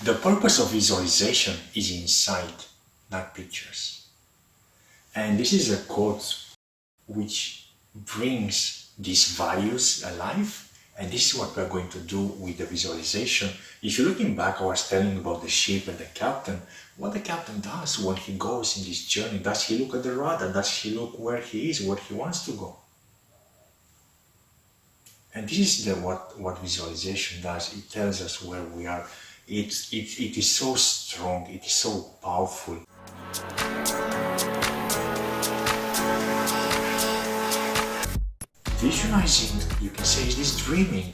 The purpose of visualization is insight, not pictures. And this is a quote which brings these values alive. And this is what we're going to do with the visualization. If you're looking back, I was telling about the ship and the captain. What the captain does when he goes in this journey, does he look at the rudder? Does he look where he is, where he wants to go? And this is what visualization does. It tells us where we are. It is so strong, it is so powerful. Visualizing, you can say, is this dreaming.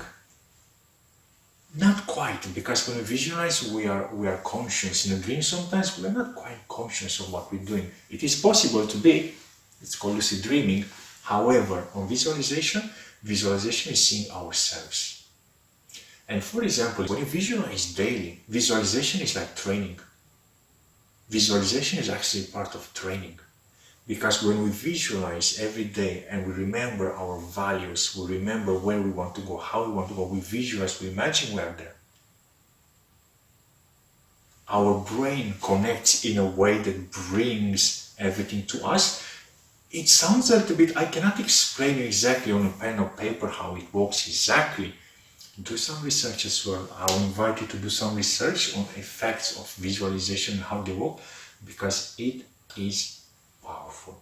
Not quite, because when we visualize, we are conscious. In a dream, sometimes we are not quite conscious of what we're doing. It is possible to be. It's called lucid dreaming. However, on visualization is seeing ourselves. And for example, when you visualize daily, visualization is like training. Visualization is actually part of training. Because when we visualize every day and we remember our values, we remember where we want to go, how we want to go, we visualize, we imagine we are there. Our brain connects in a way that brings everything to us. It sounds a little bit, I cannot explain exactly on a pen or paper how it works exactly. Do some research as well. I'll invite you to do some research on effects of visualization and how they work, because it is powerful.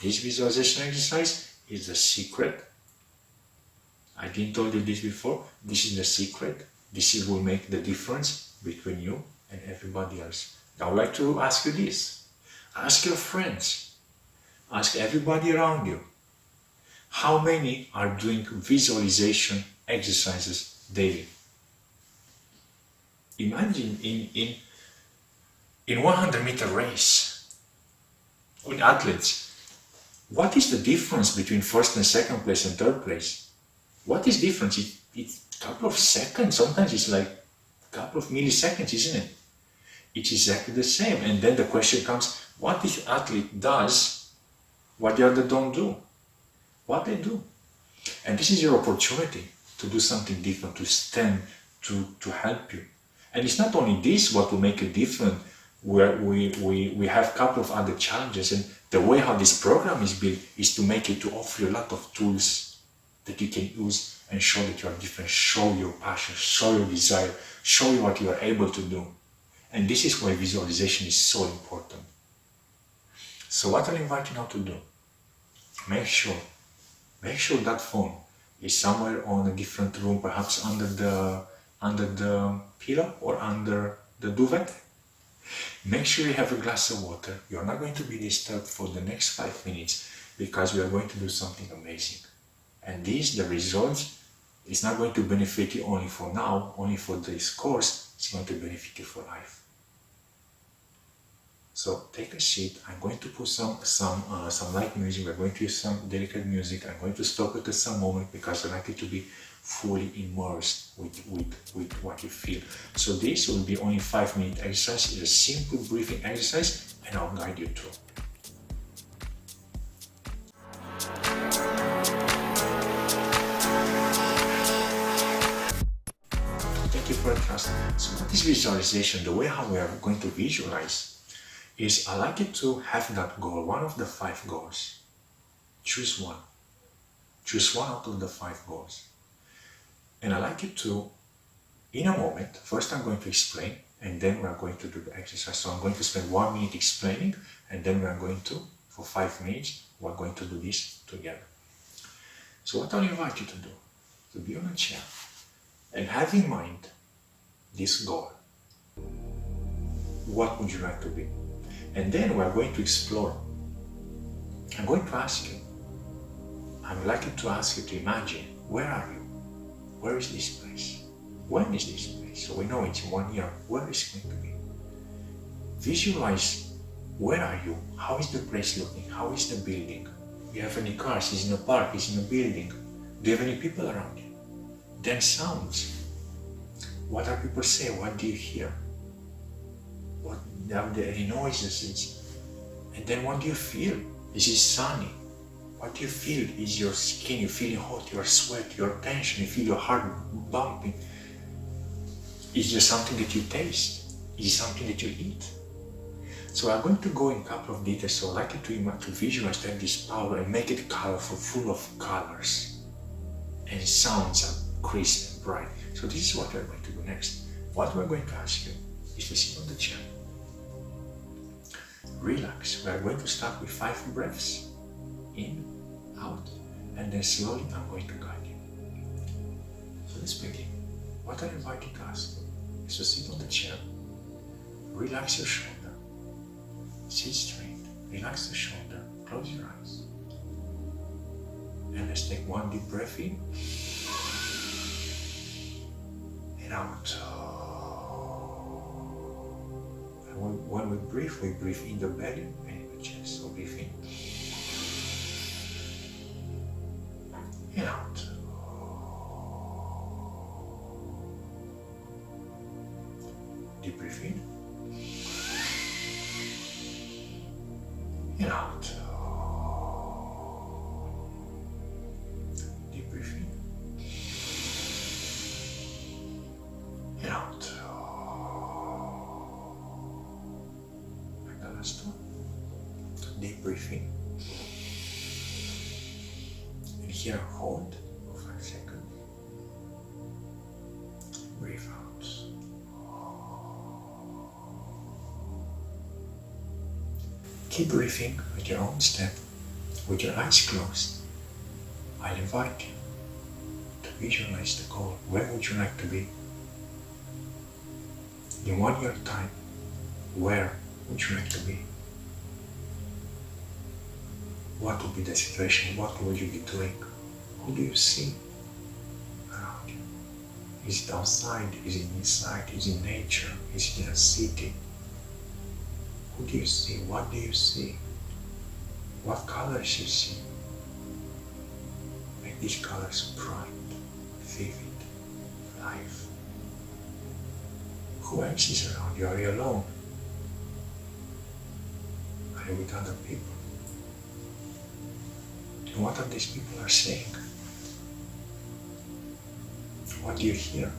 This visualization exercise is the secret. I didn't tell you this before. This is the secret. This will make the difference between you and everybody else. I would like to ask you this. Ask your friends. Ask everybody around you. How many are doing visualization exercises daily? Imagine in 100-meter race, with athletes, what is the difference between first and second place and third place? What is difference? It's a couple of seconds, sometimes it's like a couple of milliseconds, isn't it? It's exactly the same. And then the question comes, what if athlete does what the other don't do? What they do? And this is your opportunity to do something different, to stand, to help you. And it's not only this what will make it different, where we have a couple of other challenges, and the way how this program is built is to make it, to offer you a lot of tools that you can use and show that you are different, show your passion, show your desire, show you what you are able to do. And this is why visualization is so important. So what I'll invite you now to do, make sure that phone is somewhere on a different room, perhaps under the pillow or under the duvet. Make sure you have a glass of water. You're not going to be disturbed for the next 5 minutes, because we are going to do something amazing. And the results, is not going to benefit you only for now, only for this course, it's going to benefit you for life. So take a seat. I'm going to put some light music. We're going to use some delicate music. I'm going to stop it at some moment, because I like it to be fully immersed with what you feel. So this will be only 5-minute exercise. It's a simple breathing exercise, and I'll guide you through. Thank you for the trust. So what is visualization? The way how we are going to visualize is, I like you to have that goal, one of the 5 goals. Choose one. Choose one out of the 5 goals. And I like you to, in a moment, first I'm going to explain, and then we are going to do the exercise. So I'm going to spend 1 minute explaining, and then we are going to, for 5 minutes, we're going to do this together. So what I'll invite you to do, to be on a chair, and have in mind this goal. What would you like to be? And then we are going to explore. I'm going to ask you, I'm likely to ask you to imagine, where are you? Where is this place? When is this place? So we know it's in 1 year. Where is it going to be? Visualize, where are you? How is the place looking? How is the building? Do you have any cars? Is it in a park? Is it in a building? Do you have any people around you? Then sounds. What are people saying? What do you hear? What are there any noises? And then what do you feel? Is it sunny? What do you feel? Is your skin, you feeling hot, your sweat, your tension, you feel your heart bumping. Is there something that you taste? Is it something that you eat? So I'm going to go in a couple of details, so I'd like you to visualize to have this power and make it colorful, full of colors. And sounds are crisp and bright. So this is what we're going to do next. What we're going to ask you is to sit on the chair. Relax. We are going to start with 5 breaths. In, out, and then slowly I'm going to guide you. So let's begin. What I invite you to ask you is to sit on the chair, relax your shoulder, sit straight, relax the shoulder, close your eyes. And let's take 1 deep breath in and out. And when we breathe in the belly and in the chest. So breathe in and out. Deep breath in and out. Deep breath in and out. And the last one. Deep breath in. And here hold for 5 seconds. Breathe out. Keep breathing at your own step, with your eyes closed. I'll invite you to visualize the goal. Where would you like to be? In 1 year time, where would you like to be? What would be the situation? What would you be doing? Who do you see around you? Is it outside? Is it inside? Is it nature? Is it in a city? Who do you see? What do you see? What colors you see? Make these colors bright, vivid, live. Who else is around you? Are you alone? Are you with other people? And what are these people are saying? What do you hear?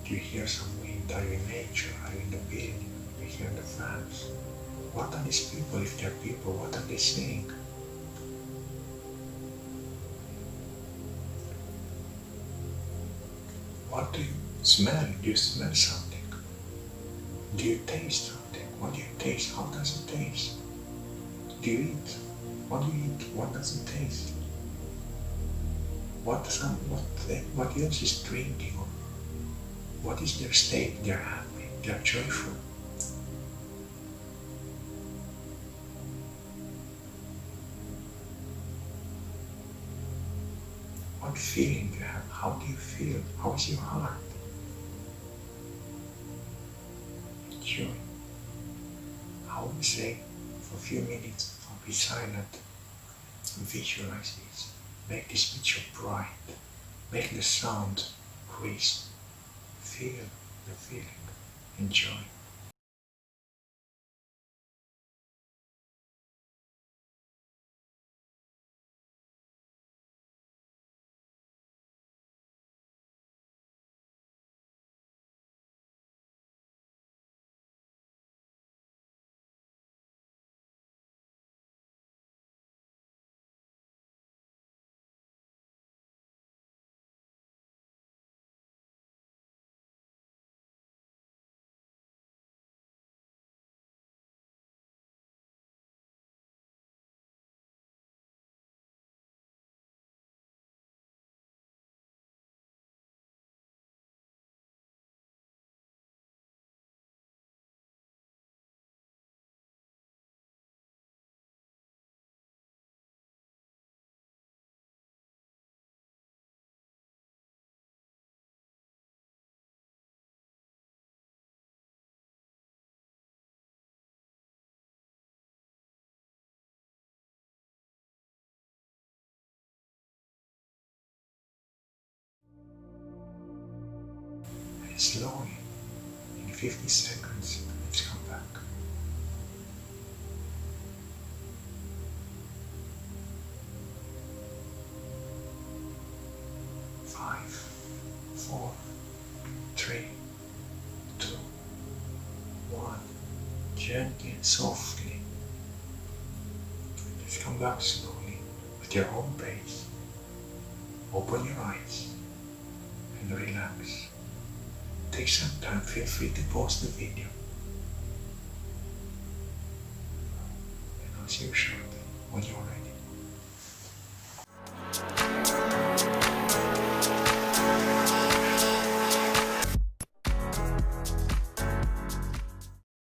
Do you hear some wind? Are you in nature? Are you in the building? Do you hear the fans? What are these people? If they're people, what are they saying? What do you smell? Do you smell something? Do you taste something? What do you taste? How does it taste? Do you eat? What do you eat? What does it taste? What else is drinking? What is their state? They're happy, they're joyful. What feeling do you have? How do you feel? How is your heart? Enjoy. I would say for a few minutes, be silent, visualize this. Make this picture bright. Make the sound crisp. Feel the feeling. Enjoy. And slowly, in 50 seconds, let's come back. 5, 4, 3, 2, 1. Gently and softly. Just come back slowly at your own pace. Open your eyes and relax. Take some time, feel free to pause the video. And I'll see you shortly when you're ready.